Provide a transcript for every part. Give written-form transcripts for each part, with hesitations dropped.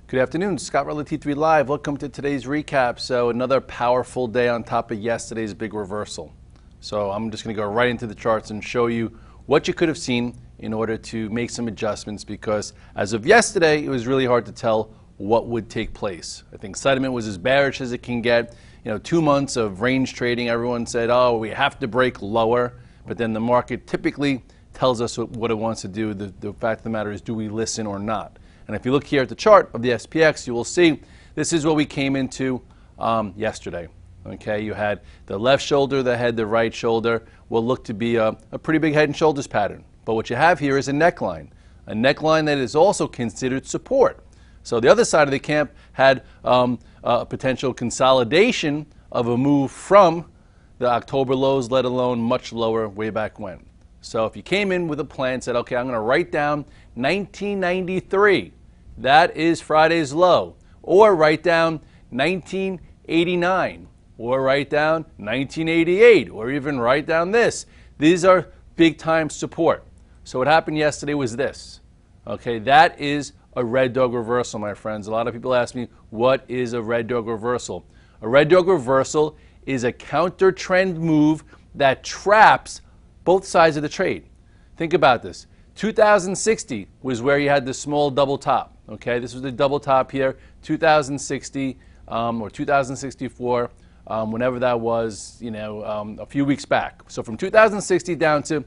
Good afternoon, Scott Redler, T3 Live. Welcome to today's recap. So another powerful day on top of yesterday's big reversal. So I'm just going to go right into the charts and show you what you could have seen in order to make some adjustments, because as of yesterday, it was really hard to tell what would take place. I think sentiment was as bearish as it can get. 2 months of range trading, everyone said, oh, we have to break lower. But then the market typically tells us what it wants to do. The fact of the matter is, do we listen or not? And if you look here at the chart of the SPX, you will see this is what we came into yesterday. Okay, you had the left shoulder, the head, the right shoulder will look to be a pretty big head and shoulders pattern. But what you have here is a neckline that is also considered support. So the other side of the camp had a potential consolidation of a move from the October lows, let alone much lower way back when. So if you came in with a plan and said, okay, I'm going to write down 1993, that is Friday's low, or write down 1989, or write down 1988, or even write down this. These are big time support. So what happened yesterday was this. Okay, that is a red dog reversal, my friends. A lot of people ask me, what is a red dog reversal? A red dog reversal is a counter trend move that traps both sides of the trade. Think about this. 2060 was where you had the small double top. Okay, this was the double top here. 2060 or 2064, whenever that was, a few weeks back. So from 2060 down to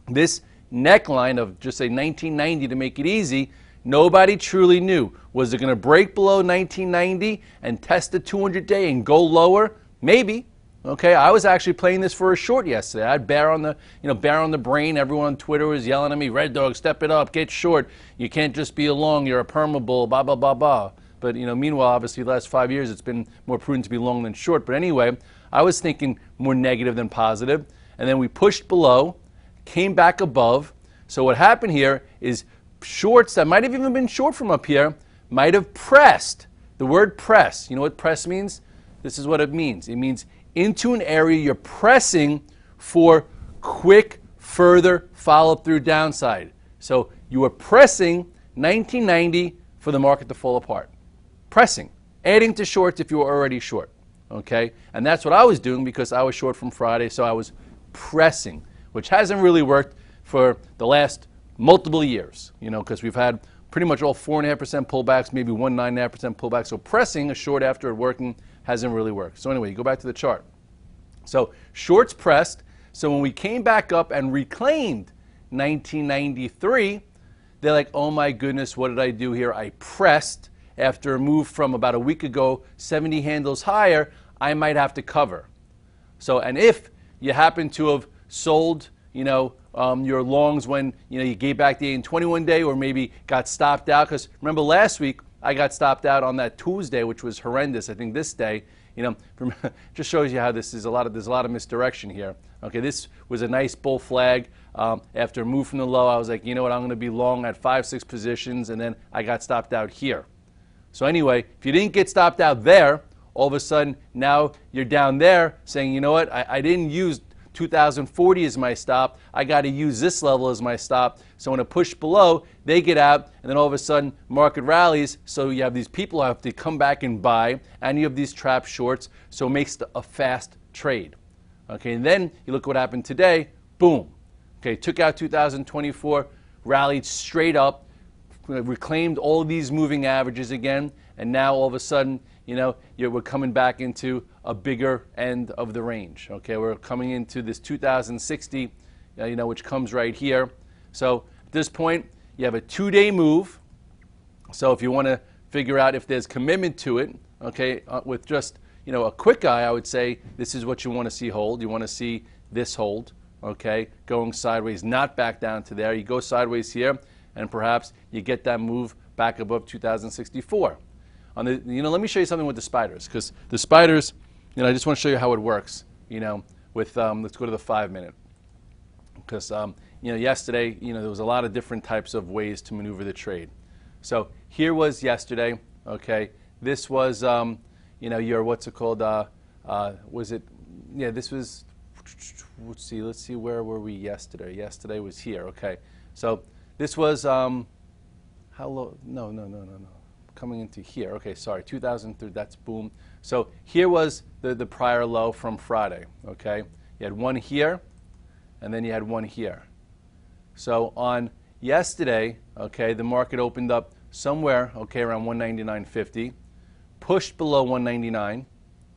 this neckline of just say 1990 to make it easy, nobody truly knew. Was it going to break below 1990 and test the 200-day and go lower? Maybe. Okay, I was actually playing this for a short yesterday. I had bear on the brain. Everyone on Twitter was yelling at me, "Red Dog, step it up, get short. You can't just be a long. You're a perma bull, blah blah blah blah." But meanwhile, obviously, the last 5 years, it's been more prudent to be long than short. But anyway, I was thinking more negative than positive, and then we pushed below, came back above. So what happened here is shorts that might have even been short from up here might have pressed. The word press. You know what press means? This is what it means. It means into an area you're pressing for quick, further follow-through downside. So you are pressing 1990 for the market to fall apart. Pressing, adding to shorts if you were already short. Okay, and that's what I was doing because I was short from Friday, so I was pressing, which hasn't really worked for the last multiple years. Because we've had pretty much all 4.5% pullbacks, maybe 1.9.5% pullbacks. So pressing a short after it working hasn't really worked. So anyway, you go back to the chart. So shorts pressed. So when we came back up and reclaimed 1993, they're like, oh my goodness, what did I do here? I pressed after a move from about a week ago, 70 handles higher, I might have to cover. So, and if you happen to have sold, your longs when you gave back the 8-21 day, or maybe got stopped out, because remember last week I got stopped out on that Tuesday, which was horrendous. I think this day, just shows you how this is there's a lot of misdirection here. Okay, this was a nice bull flag. After a move from the low, I was like, you know what, I'm going to be long at 5-6 positions, and then I got stopped out here. So anyway, if you didn't get stopped out there, all of a sudden now you're down there saying, you know what, I didn't use 2040 as my stop. I got to use this level as my stop. So when it pushed below, they get out, and then all of a sudden market rallies. So you have these people who have to come back and buy, and you have these trap shorts. So it makes a fast trade. Okay, and then you look what happened today. Boom. Okay, took out 2024, rallied straight up, reclaimed all of these moving averages again, and now all of a sudden, we're coming back into a bigger end of the range. Okay, we're coming into this 2060, which comes right here. So at this point, you have a 2-day move. So if you want to figure out if there's commitment to it, okay, with just a quick eye, I would say this is what you want to see hold. You want to see this hold, okay, going sideways, not back down to there. You go sideways here, and perhaps you get that move back above 2064. Let me show you something with the spiders, because the spiders, I just want to show you how it works, with, let's go to the 5-minute. Because, yesterday, there was a lot of different types of ways to maneuver the trade. So here was yesterday, okay, this was, your, what's it called, was it, yeah, this was, let's see, where were we yesterday? Yesterday was here, okay. So this was, how low, no. coming into here. Okay, sorry, 2003, that's boom. So here was the prior low from Friday, okay? You had one here, and then you had one here. So on yesterday, okay, the market opened up somewhere, okay, around 199.50, pushed below 199,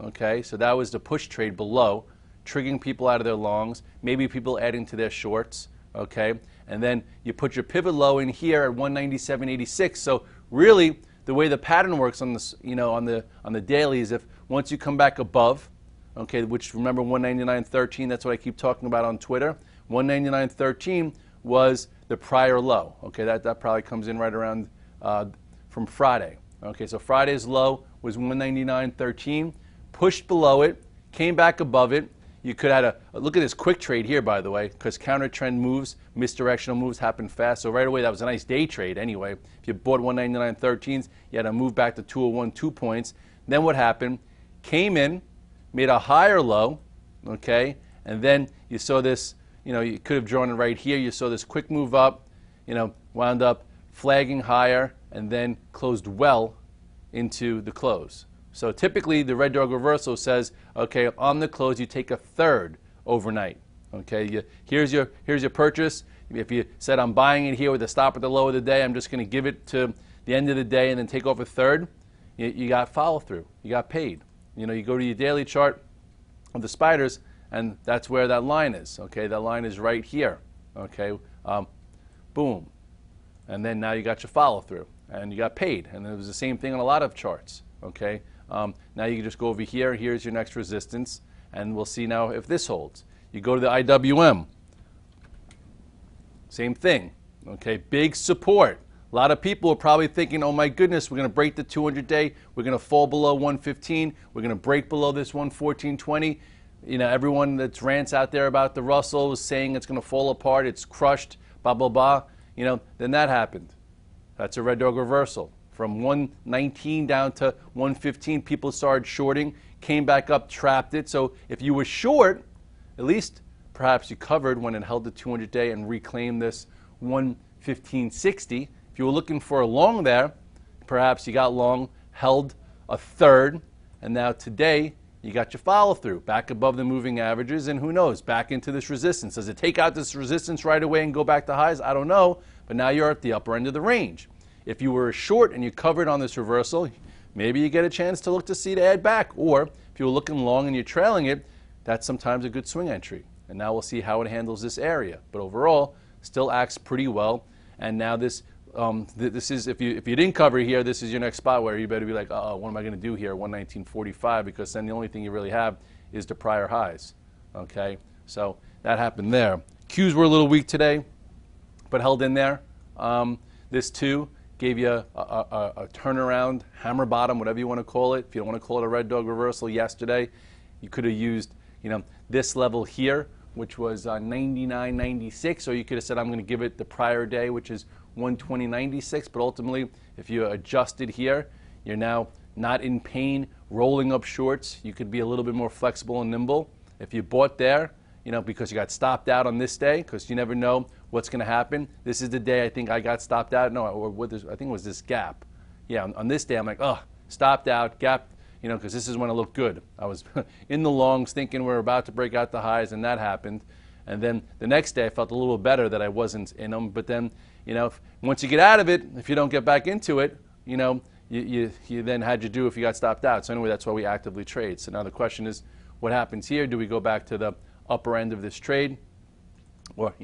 okay? So that was the push trade below, triggering people out of their longs, maybe people adding to their shorts, okay? And then you put your pivot low in here at 197.86. So really, the way the pattern works on this, on the daily is if once you come back above, okay, which remember 199.13, that's what I keep talking about on Twitter. 199.13 was the prior low. Okay, that probably comes in right around from Friday. Okay, so Friday's low was 199.13, pushed below it, came back above it. You could have a look at this quick trade here, by the way, because counter trend moves, misdirectional moves happen fast. So right away, that was a nice day trade anyway. If you bought 199.13s, you had to move back to 201, 2 points. Then what happened? Came in, made a higher low, okay, and then you saw this, you could have drawn it right here. You saw this quick move up, wound up flagging higher, and then closed well into the close. So typically, the Red Dog reversal says, okay, on the close, you take a third overnight. Okay, here's your purchase. If you said I'm buying it here with a stop at the low of the day, I'm just going to give it to the end of the day and then take off a third. You got follow through. You got paid. You go to your daily chart of the spiders, and that's where that line is. Okay, that line is right here. Okay, boom, and then now you got your follow through, and you got paid. And it was the same thing on a lot of charts. Okay. Now you can just go over here. Here's your next resistance, and we'll see now if this holds. You go to the IWM. Same thing. Okay, big support. A lot of people are probably thinking, oh my goodness, we're going to break the 200-day. We're going to fall below 115. We're going to break below this 114.20. Everyone that's rants out there about the Russell is saying it's going to fall apart. It's crushed, blah, blah, blah. Then that happened. That's a Red Dog reversal. From 119 down to 115, people started shorting, came back up, trapped it. So if you were short, at least perhaps you covered when it held the 200-day and reclaimed this 115.60. If you were looking for a long there, perhaps you got long, held a third, and now today you got your follow through back above the moving averages, and who knows, back into this resistance. Does it take out this resistance right away and go back to highs? I don't know, but now you're at the upper end of the range. If you were short and you covered on this reversal, maybe you get a chance to look to see to add back. Or if you were looking long and you're trailing it, that's sometimes a good swing entry. And now we'll see how it handles this area. But overall, still acts pretty well. And now this is, if you didn't cover here, this is your next spot where you better be like, uh-oh, what am I going to do here, 119.45? Because then the only thing you really have is the prior highs. Okay, so that happened there. Qs were a little weak today, but held in there. This too gave you a turnaround, hammer bottom, whatever you want to call it. If you don't want to call it a Red Dog reversal yesterday, you could have used, this level here, which was 99.96, or you could have said, I'm going to give it the prior day, which is 120.96. But ultimately, if you adjusted here, you're now not in pain rolling up shorts. You could be a little bit more flexible and nimble. If you bought there, because you got stopped out on this day, because you never know what's going to happen. This is the day I think I got stopped out. No, I think it was this gap. Yeah, on this day I'm like, oh, stopped out, gap, because this is when it looked good. I was in the longs thinking we're about to break out the highs, and that happened. And then the next day I felt a little better that I wasn't in them. But then, once you get out of it, if you don't get back into it, you then had to do if you got stopped out. So anyway, that's why we actively trade. So now the question is, what happens here? Do we go back to the upper end of this trade, or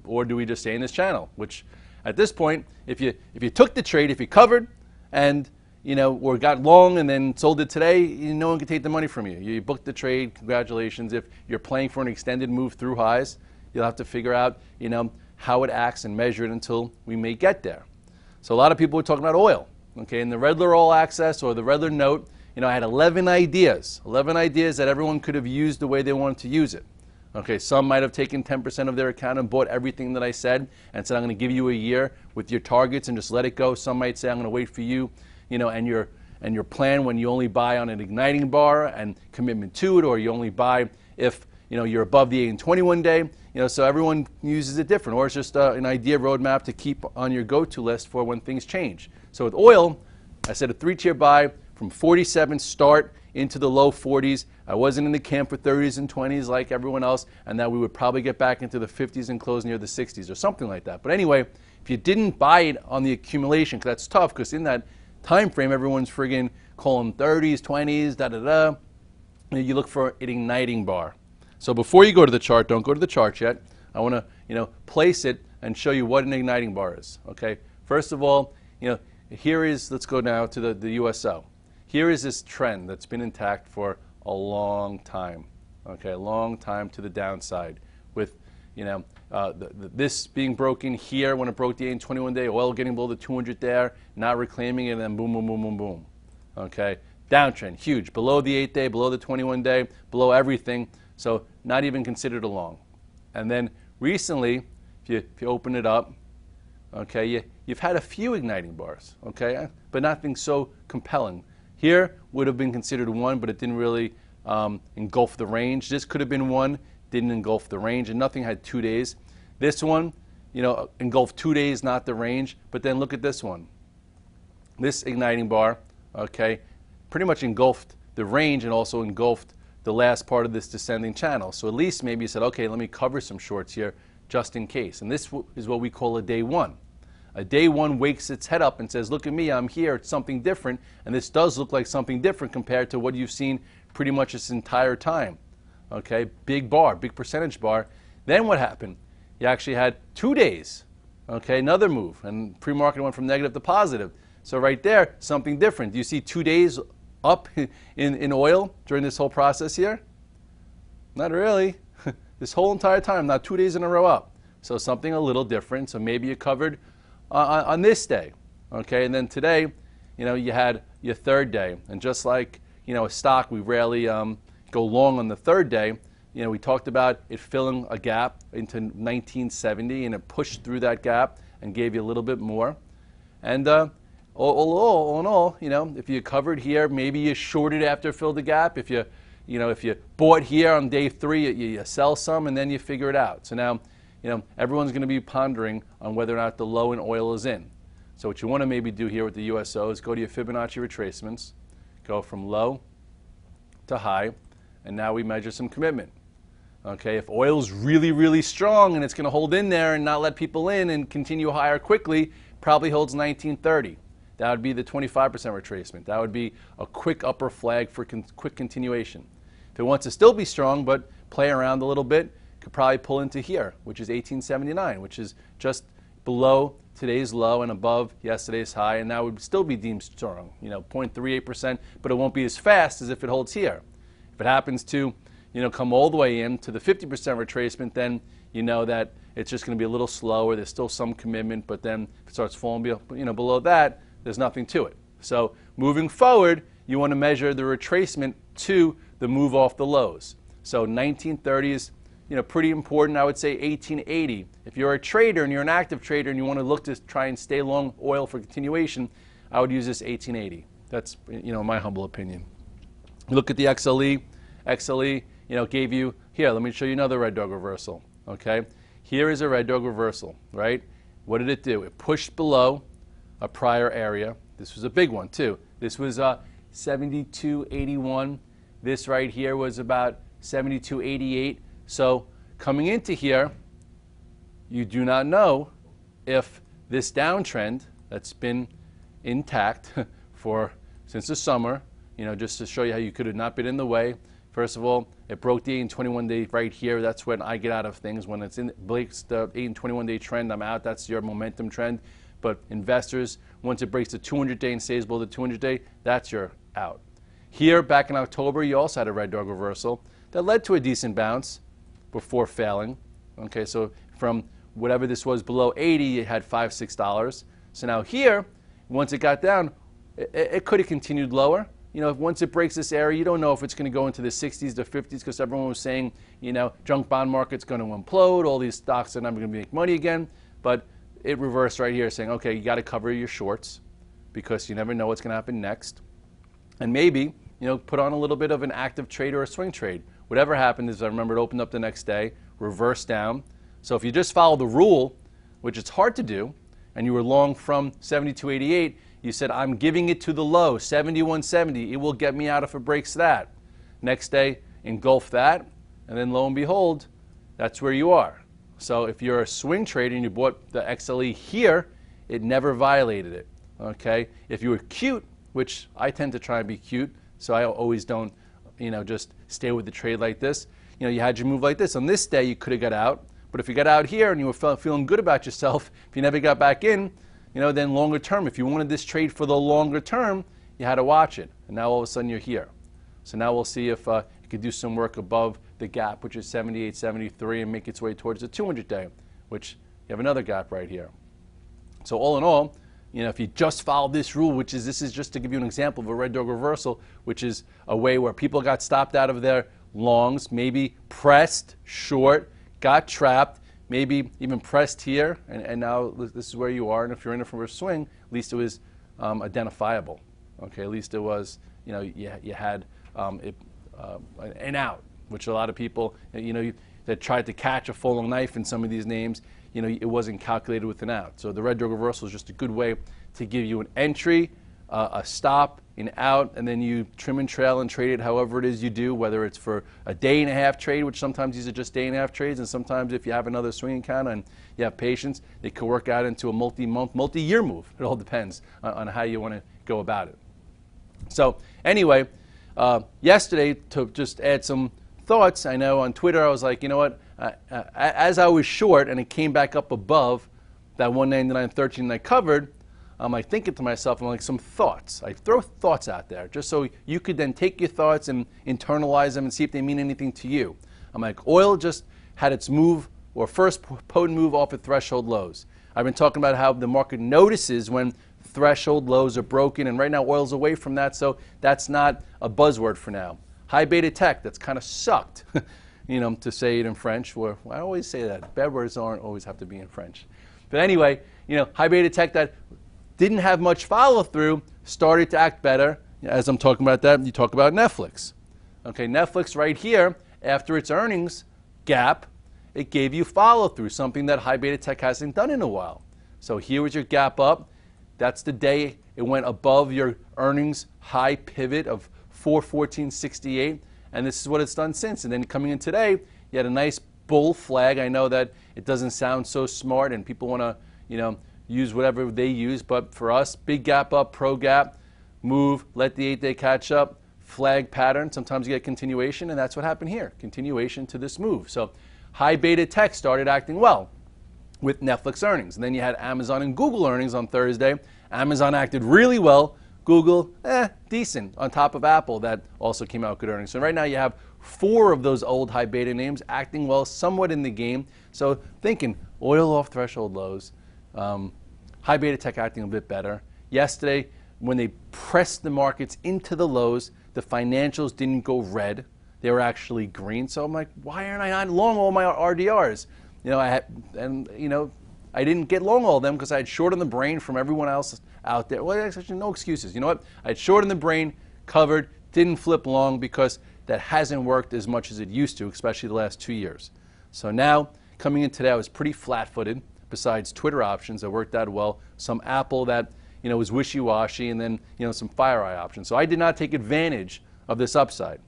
or do we just stay in this channel? Which, at this point, if you took the trade, if you covered, and or got long and then sold it today, no one can take the money from you. You booked the trade. Congratulations. If you're playing for an extended move through highs, you'll have to figure out how it acts and measure it until we may get there. So a lot of people are talking about oil. Okay, in the Redler All Access or the Redler Note, I had 11 ideas that everyone could have used the way they wanted to use it. Okay, some might have taken 10% of their account and bought everything that I said and said, I'm going to give you a year with your targets and just let it go. Some might say, I'm going to wait for you, and your plan when you only buy on an igniting bar and commitment to it, or you only buy if, you're above the 8 and 21 day, so everyone uses it different, or it's just an idea roadmap to keep on your go-to list for when things change. So with oil, I said a 3-tier buy from 47 start into the low 40s. I wasn't in the camp for 30s and 20s like everyone else, and that we would probably get back into the 50s and close near the 60s or something like that. But anyway, if you didn't buy it on the accumulation, because that's tough, because in that time frame, everyone's friggin' calling 30s, 20s, da-da-da. You look for an igniting bar. So before you go to the chart, don't go to the chart yet. I want to, place it and show you what an igniting bar is. Okay. First of all, here is, let's go now to the USO. Here is this trend that's been intact for a long time. Okay, a long time to the downside, with this being broken here when it broke the 8 and 21 day, oil getting below the 200 there, not reclaiming it, and then boom, boom, boom, boom, boom. Okay, downtrend, huge, below the 8 day, below the 21 day, below everything. So not even considered a long. And then recently, if you open it up, okay, you've had a few igniting bars, okay, but nothing so compelling. Here would have been considered one, but it didn't really engulf the range. This could have been one, didn't engulf the range, and nothing had 2 days. This one, engulfed 2 days, not the range. But then look at this one. This igniting bar, okay, pretty much engulfed the range and also engulfed the last part of this descending channel. So at least maybe you said, okay, let me cover some shorts here just in case. And this is what we call a day one. A day one wakes its head up and says, look at me, I'm here, it's something different. And this does look like something different compared to what you've seen pretty much this entire time. Okay, big bar, big percentage bar. Then what happened? You actually had 2 days. Okay, another move. And pre-market went from negative to positive. So right there, something different. Do you see 2 days up in oil during this whole process here? Not really. This whole entire time, not 2 days in a row up. So something a little different. So maybe you covered on this day. Okay, and then today, you had your third day. And just like, a stock, we rarely go long on the third day. We talked about it filling a gap into 1970, and it pushed through that gap and gave you a little bit more. And all in all, if you covered here, maybe you shorted after it filled the gap. If you bought here on day 3, you sell some, and then you figure it out. So now, everyone's going to be pondering on whether or not the low in oil is in. So what you want to maybe do here with the USO is go to your Fibonacci retracements, go from low to high, and now we measure some commitment. Okay, if oil's really, really strong and it's going to hold in there and not let people in and continue higher quickly, probably holds 1930. That would be the 25% retracement. That would be a quick upper flag for quick continuation. If it wants to still be strong but play around a little bit, could probably pull into here, which is 1879, which is just below today's low and above yesterday's high, and that would still be deemed strong, 0.38%, but it won't be as fast as if it holds here. If it happens to, come all the way in to the 50% retracement, then you know that it's just going to be a little slower. There's still some commitment, but then if it starts falling below that, there's nothing to it. So moving forward, you want to measure the retracement to the move off the lows. So 1930 is pretty important. I would say 1880. If you're a trader and you're an active trader and you want to look to try and stay long oil for continuation, I would use this 1880. That's my humble opinion. Look at the XLE. XLE, gave you here. Let me show you another red dog reversal. Okay, here is a red dog reversal. Right? What did it do? It pushed below a prior area. This was a big one too. This was 72.81. This right here was about 72.88. So coming into here, you do not know if this downtrend that's been intact since the summer, just to show you how you could have not been in the way. First of all, it broke the 8 and 21 day right here. That's when I get out of things. When it breaks the 8 and 21 day trend, I'm out. That's your momentum trend. But investors, once it breaks the 200 day and stays below the 200 day, that's your out. Here, back in October, you also had a red dog reversal that led to a decent bounce before failing. Okay, so from whatever this was below 80, it had $5, $6. So now here, once it got down, it could have continued lower. Once it breaks this area, you don't know if it's going to go into the 60s to 50s, because everyone was saying, junk bond market's going to implode, all these stocks are never going to make money again. But it reversed right here, saying, okay, you got to cover your shorts because you never know what's going to happen next. And maybe, put on a little bit of an active trade or a swing trade whatever happened is, I remember it opened up the next day, reversed down. So if you just follow the rule, which it's hard to do, and you were long from 72.88, you said, I'm giving it to the low, 71.70. It will get me out if it breaks that. Next day, engulf that, and then lo and behold, that's where you are. So if you're a swing trader and you bought the XLE here, it never violated it. Okay? If you were cute, which I tend to try and be cute, so I always don't, just stay with the trade like this. You had your move like this. On this day, you could have got out. But if you got out here and you were feeling good about yourself, if you never got back in, then longer term, if you wanted this trade for the longer term, you had to watch it. And now all of a sudden you're here. So now we'll see if it could do some work above the gap, which is 78.73, and make its way towards the 200-day, which you have another gap right here. So all in all, if you just follow this rule, this is just to give you an example of a red dog reversal, which is a way where people got stopped out of their longs, maybe pressed short, got trapped, maybe even pressed here, and now this is where you are. And if you're in it for a swing, at least it was identifiable. Okay, at least it was, you had an out, which a lot of people, that tried to catch a falling knife in some of these names, it wasn't calculated with an out. So the red dog reversal is just a good way to give you an entry, a stop, an out, and then you trim and trail and trade it however it is you do, whether it's for a day and a half trade, which sometimes these are just day and a half trades, and sometimes if you have another swing account and you have patience, it could work out into a multi-month, multi-year move. It all depends on how you want to go about it. So anyway, yesterday, to just add some thoughts, I know on Twitter I was like, you know what, as I was short and it came back up above that 199.13 that I covered, I'm like thinking to myself, I'm like, some thoughts. I throw thoughts out there just so you could then take your thoughts and internalize them and see if they mean anything to you. I'm like, oil just had its move, or first potent move off of threshold lows. I've been talking about how the market notices when threshold lows are broken, and right now oil's away from that, so that's not a buzzword for now. High beta tech, that's kind of sucked, to say it in French. Or I always say that. Bad words don't always have to be in French. But anyway, high beta tech that didn't have much follow-through, started to act better. As I'm talking about that, you talk about Netflix. Okay, Netflix right here, after its earnings gap, it gave you follow-through, something that high beta tech hasn't done in a while. So here was your gap up. That's the day it went above your earnings high pivot of 414.68, and this is what it's done since. And then coming in today, you had a nice bull flag. I know that it doesn't sound so smart, and people want to, use whatever they use, but for us, big gap up, pro gap, move, let the 8-day catch up, flag pattern. Sometimes you get continuation, and that's what happened here, continuation to this move. So high beta tech started acting well with Netflix earnings. And then you had Amazon and Google earnings on Thursday. Amazon acted really well. Google, decent, on top of Apple that also came out with good earnings. So right now you have 4 of those old high beta names acting well, somewhat in the game. So thinking oil off threshold lows, high beta tech acting a bit better. Yesterday, when they pressed the markets into the lows, the financials didn't go red. They were actually green. So I'm like, why aren't I on long all my RDRs? I didn't get long all of them because I had short on the brain from everyone else out there. Well, actually, no excuses. You know what? I had short on the brain, covered, didn't flip long because that hasn't worked as much as it used to, especially the last 2 years. So now, coming in today, I was pretty flat-footed. Besides Twitter options that worked out well, some Apple that was wishy-washy, and then some FireEye options. So I did not take advantage of this upside,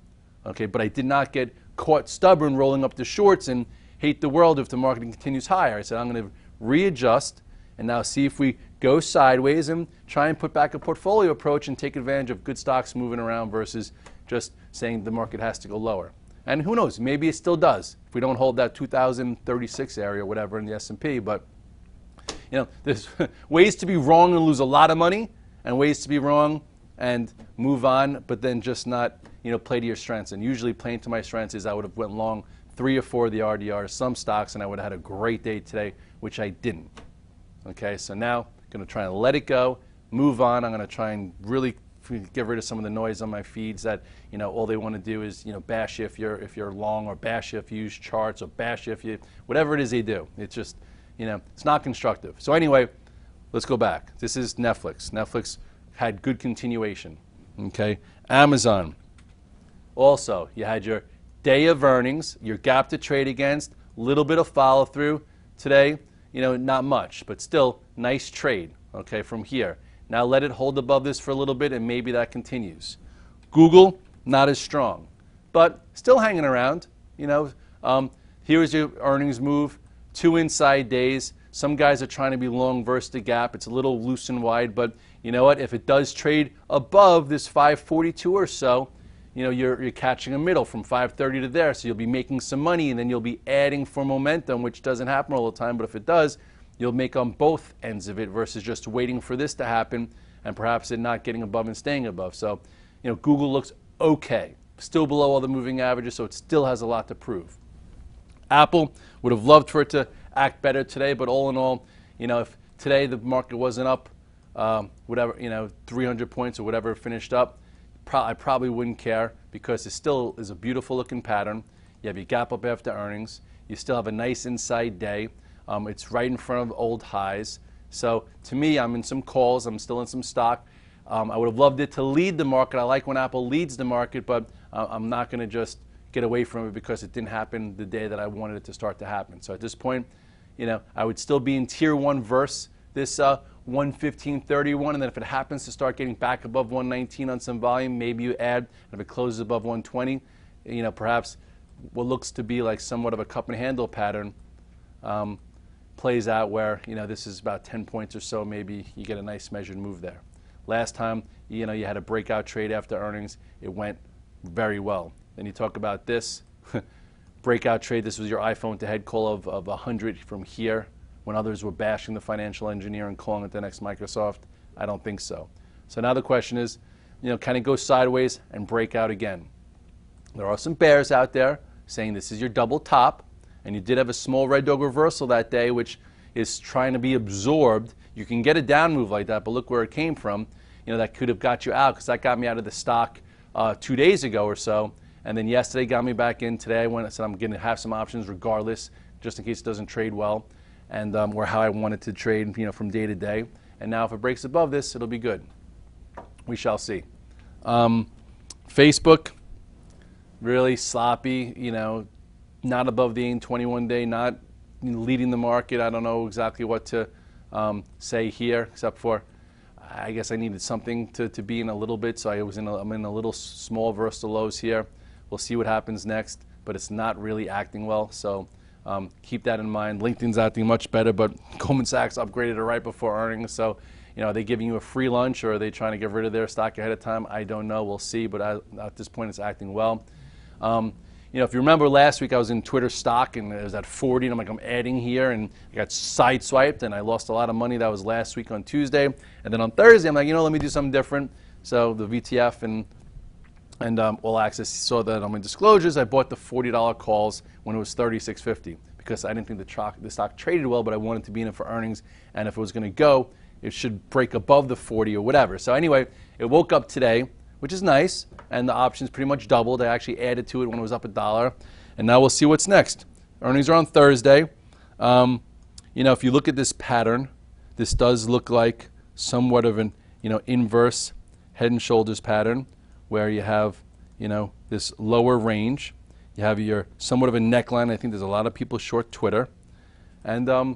okay? But I did not get caught stubborn rolling up the shorts and hate the world if the market continues higher. I said I'm going to readjust and now see if we go sideways and try and put back a portfolio approach and take advantage of good stocks moving around versus just saying the market has to go lower. And who knows, maybe it still does if we don't hold that 2036 area or whatever in the S&P, but there's ways to be wrong and lose a lot of money, and ways to be wrong and move on, but then just not, play to your strengths. And usually playing to my strengths is I would have went long 3 or 4 of the RDRs, some stocks, and I would have had a great day today, which I didn't. Okay, so now I'm going to try and let it go, move on. I'm going to try and really get rid of some of the noise on my feeds that, all they want to do is, bash you if you're long, or bash you if you use charts, or bash you if you, whatever it is they do. It's just, it's not constructive. So anyway, let's go back. This is Netflix. Netflix had good continuation. Okay, Amazon. Also, you had your day of earnings, your gap to trade against, little bit of follow through today, not much, but still nice trade, okay, from here. Now let it hold above this for a little bit and maybe that continues. Google, not as strong, but still hanging around. Here's your earnings move, 2 inside days. Some guys are trying to be long versus the gap. It's a little loose and wide, but you know what? If it does trade above this 542 or so, you're catching a middle from 530 to there, so you'll be making some money, and then you'll be adding for momentum, which doesn't happen all the time, but if it does, you'll make on both ends of it versus just waiting for this to happen and perhaps it not getting above and staying above. So, Google looks okay, still below all the moving averages, so it still has a lot to prove. Apple, would have loved for it to act better today, but all in all, if today the market wasn't up, 300 points or whatever it finished up, I probably wouldn't care because it still is a beautiful looking pattern. You have your gap up after earnings. You still have a nice inside day. It's right in front of old highs. So to me, I'm in some calls. I'm still in some stock. I would have loved it to lead the market. I like when Apple leads the market, but I'm not going to just get away from it because it didn't happen the day that I wanted it to start to happen. So at this point, I would still be in tier 1 versus this 115.31, and then if it happens to start getting back above 119 on some volume, maybe you add. And if it closes above 120, perhaps what looks to be like somewhat of a cup and handle pattern plays out where this is about 10 points or so. Maybe you get a nice measured move there. Last time, you had a breakout trade after earnings. It went very well. Then you talk about this breakout trade. This was your iPhone to head call of 100 from here when others were bashing the financial engineer and calling it the next Microsoft. I don't think so. So now the question is, can it go sideways and break out again? There are some bears out there saying this is your double top, and you did have a small red dog reversal that day, which is trying to be absorbed. You can get a down move like that, but look where it came from. That could have got you out because that got me out of the stock 2 days ago or so. And then yesterday got me back in. Today I said I'm going to have some options regardless, just in case it doesn't trade well, and or how I want it to trade, from day to day. And now if it breaks above this, it'll be good. We shall see. Facebook, really sloppy. Not above the 21-day, not leading the market. I don't know exactly what to say here, except for I guess I needed something to be in a little bit, so I'm in a little small versus the lows here. We'll see what happens next, but it's not really acting well, so keep that in mind. LinkedIn's acting much better, but Goldman Sachs upgraded it right before earnings, so are they giving you a free lunch, or are they trying to get rid of their stock ahead of time? I don't know. We'll see, but at this point it's acting well. If you remember last week I was in Twitter stock and it was at 40 and I'm adding here and I got sideswiped and I lost a lot of money. That was last week on Tuesday. And then on Thursday I'm like, let me do something different. So the VTF and All Access saw that on my disclosures. I bought the $40 calls when it was $36.50 because I didn't think the stock traded well, but I wanted to be in it for earnings. And if it was going to go, it should break above the 40 or whatever. So anyway, it woke up today, which is nice, and the options pretty much doubled. I actually added to it when it was up $1, and now we'll see what's next. Earnings are on Thursday. If you look at this pattern, this does look like somewhat of an inverse head and shoulders pattern, where you have this lower range. You have your somewhat of a neckline. I think there's a lot of people short Twitter, and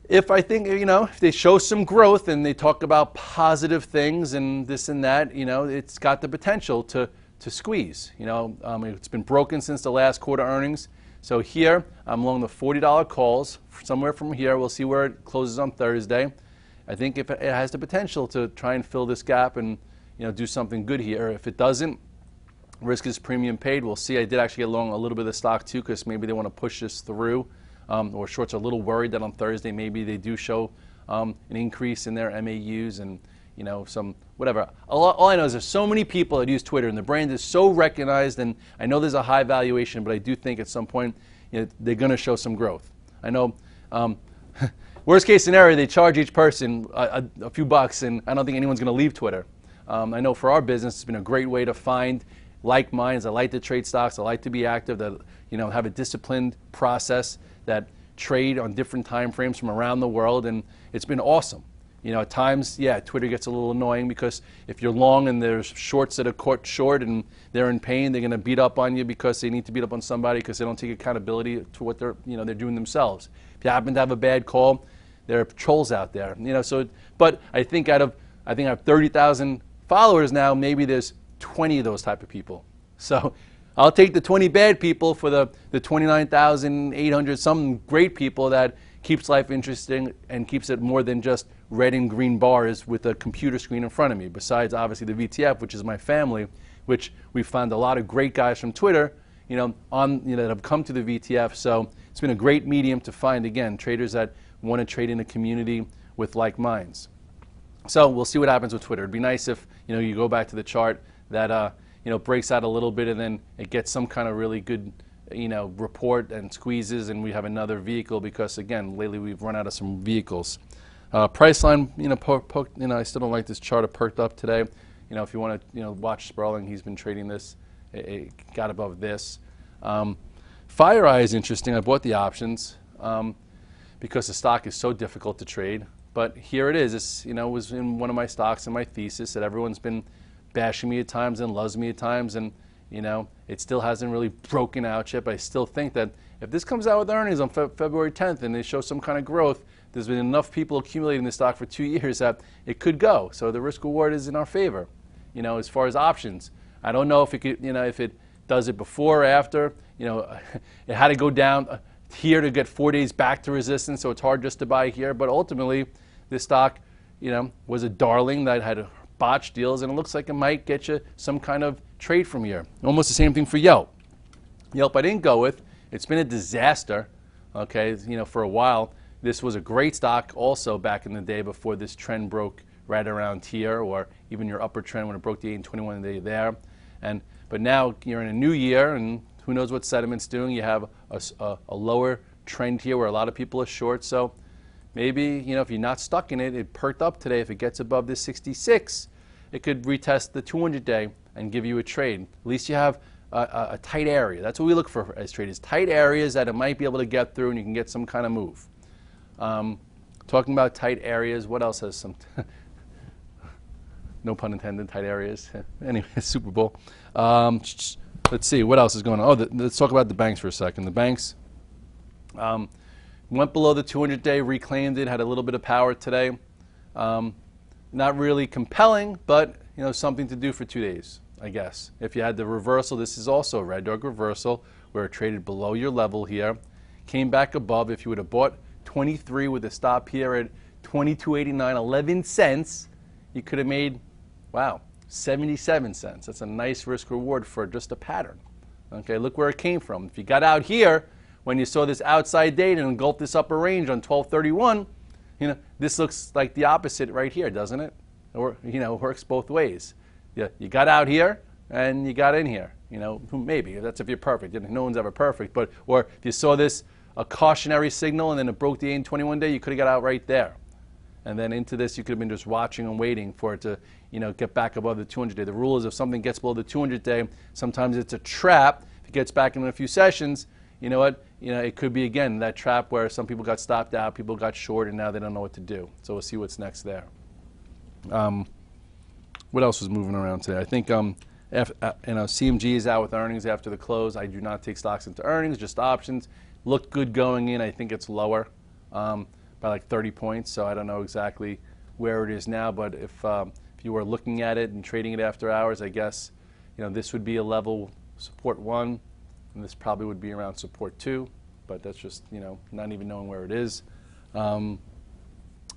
if I think, if they show some growth and they talk about positive things and this and that, it's got the potential to squeeze. It's been broken since the last quarter earnings. So here, I'm along the $40 calls, somewhere from here. We'll see where it closes on Thursday. I think if it has the potential to try and fill this gap and, do something good here. If it doesn't, risk is premium paid. We'll see. I did actually get along a little bit of the stock too because maybe they want to push this through. Or shorts are a little worried that on Thursday maybe they do show an increase in their MAUs and some whatever. All I know is there's so many people that use Twitter and the brand is so recognized, and I know there's a high valuation, but I do think at some point they're going to show some growth. I know worst case scenario, they charge each person a few bucks, and I don't think anyone's going to leave Twitter. I know for our business it's been a great way to find like minds. I like to trade stocks. I like to be active, that have a disciplined process that trade on different time frames from around the world, and it's been awesome. At times, yeah, Twitter gets a little annoying because if you're long and there's shorts that are caught short and they're in pain, they're going to beat up on you because they need to beat up on somebody because they don't take accountability to what they're doing themselves. If you happen to have a bad call, there are trolls out there. But I think I have 30,000 followers now. Maybe there's 20 of those type of people. So I'll take the 20 bad people for the 29,800 some great people that keeps life interesting and keeps it more than just red and green bars with a computer screen in front of me. Besides, obviously, the VTF, which is my family, which we found a lot of great guys from Twitter, that have come to the VTF. So it's been a great medium to find, again, traders that want to trade in a community with like minds. So we'll see what happens with Twitter. It'd be nice if you go back to the chart that breaks out a little bit and then it gets some kind of really good report and squeezes, and we have another vehicle because, again, lately we've run out of some vehicles. Price line, I still don't like this chart. It perked up today. If you want to, watch Sperling, he's been trading this. It got above this. FireEye is interesting. I bought the options because the stock is so difficult to trade. But here it is. This, was in one of my stocks in my thesis that everyone's been bashing me at times and loves me at times, and it still hasn't really broken out yet, but I still think that if this comes out with earnings on February 10th and they show some kind of growth, there's been enough people accumulating the stock for 2 years that it could go. So the risk reward is in our favor, as far as options. I don't know if it could, if it does it before or after. It had to go down here to get 4 days back to resistance, so it's hard just to buy here. But ultimately, this stock, was a darling that had botched deals, and it looks like it might get you some kind of trade from here. Almost the same thing for Yelp. Yelp I didn't go with. It's been a disaster, okay, for a while. This was a great stock also back in the day before this trend broke right around here, or even your upper trend when it broke the 821 day there. But now you're in a new year, and who knows what sentiment's doing. You have a lower trend here where a lot of people are short. So maybe, if you're not stuck in it, it perked up today. If it gets above this 66, it could retest the 200-day and give you a trade. At least you have a tight area. That's what we look for as traders, tight areas that it might be able to get through and you can get some kind of move. Talking about tight areas, what else has some, no pun intended, tight areas. Anyway, Super Bowl. Let's see, what else is going on? Let's talk about the banks for a second. The banks went below the 200-day, reclaimed it, had a little bit of power today. Not really compelling, but something to do for 2 days, I guess. If you had the reversal, this is also a red dog reversal where it traded below your level here, came back above. If you would have bought 23 with a stop here at 22.89, 11 cents, you could have made, wow, 77 cents. That's a nice risk reward for just a pattern. Okay, look where it came from. If you got out here when you saw this outside date and engulfed this upper range on 1231, this looks like the opposite right here, doesn't it? Or, it works both ways. You got out here and you got in here. Maybe that's if you're perfect. No one's ever perfect. Or if you saw this a cautionary signal and then it broke the 821 day, you could have got out right there. And then into this, you could have been just watching and waiting for it to, get back above the 200-day. The rule is if something gets below the 200-day, sometimes it's a trap. If it gets back in a few sessions, you know what? It could be, again, that trap where some people got stopped out, people got short, and now they don't know what to do. So we'll see what's next there. What else was moving around today? I think CMG is out with earnings after the close. I do not take stocks into earnings, just options. Looked good going in. I think it's lower by like 30 points, so I don't know exactly where it is now. But if you were looking at it and trading it after hours, I guess this would be a level support 1. And this probably would be around support 2, but that's just, not even knowing where it is. And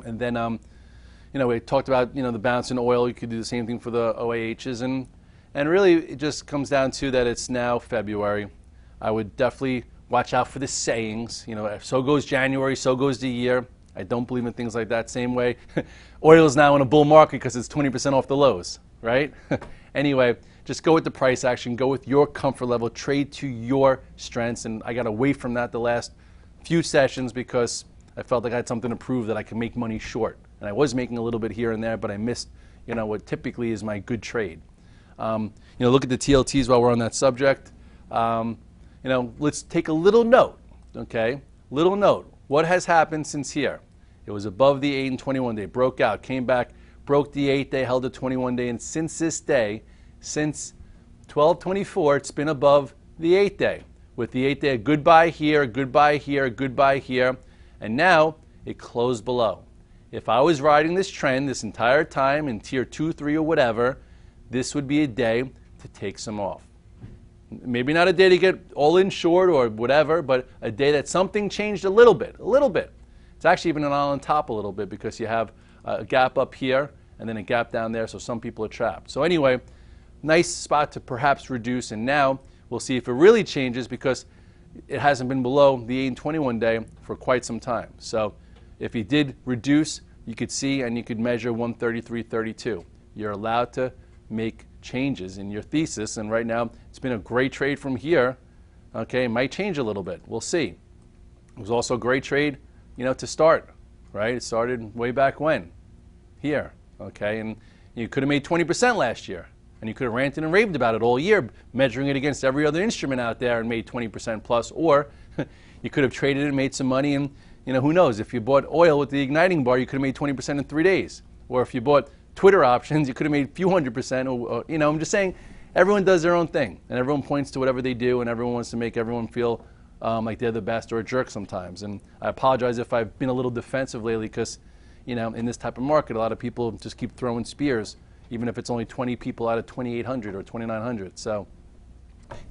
then, we talked about, the bounce in oil. You could do the same thing for the OAHs. And really, it just comes down to that it's now February. I would definitely watch out for the sayings. So goes January, so goes the year. I don't believe in things like that. Same way, oil is now in a bull market because it's 20% off the lows, right? Anyway, just go with the price action. Go with your comfort level. Trade to your strengths. And I got away from that the last few sessions because I felt like I had something to prove that I could make money short. And I was making a little bit here and there, but I missed, what typically is my good trade. Look at the TLTs while we're on that subject. Let's take a little note, okay? Little note. What has happened since here? It was above the 8 and 21 day, broke out, came back, broke the 8 day, held the 21 day, and since this day, since 12/24, it's been above the 8 day. With the 8 day, a good buy here, a good buy here, a good buy here, and now it closed below. If I was riding this trend this entire time in tier 2, 3, or whatever, this would be a day to take some off. Maybe not a day to get all in short or whatever, but a day that something changed a little bit, a little bit. It's actually even an on top a little bit because you have a gap up here and then a gap down there, so some people are trapped. So anyway, nice spot to perhaps reduce, and now we'll see if it really changes because it hasn't been below the 8 and 21 day for quite some time. So if you did reduce, you could see and you could measure 133.32. You're allowed to make changes in your thesis, and right now it's been a great trade from here. Okay, it might change a little bit. We'll see. It was also a great trade, to start, right? It started way back when, here, okay? And you could have made 20% last year, and you could have ranted and raved about it all year, measuring it against every other instrument out there and made 20% plus, or you could have traded it and made some money, and who knows, if you bought oil with the igniting bar, you could have made 20% in 3 days. Or if you bought Twitter options, you could have made a few $100%, or I'm just saying, everyone does their own thing, and everyone points to whatever they do, and everyone wants to make everyone feel like they're the best or a jerk sometimes. And I apologize if I've been a little defensive lately because, in this type of market, a lot of people just keep throwing spears, even if it's only 20 people out of 2,800 or 2,900. So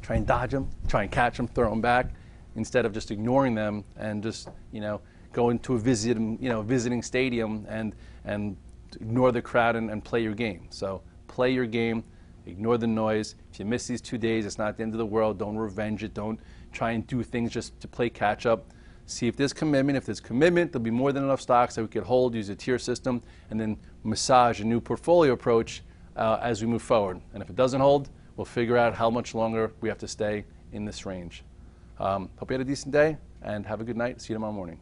try and dodge them, try and catch them, throw them back, instead of just ignoring them and just, going to a visiting stadium and ignore the crowd and play your game. So play your game, ignore the noise. If you miss these 2 days, it's not the end of the world. Don't revenge it. Don't try and do things just to play catch up. See if there's commitment. If there's commitment, there'll be more than enough stocks that we could hold, use a tier system, and then massage a new portfolio approach as we move forward. And if it doesn't hold, we'll figure out how much longer we have to stay in this range. Hope you had a decent day, and have a good night. See you tomorrow morning.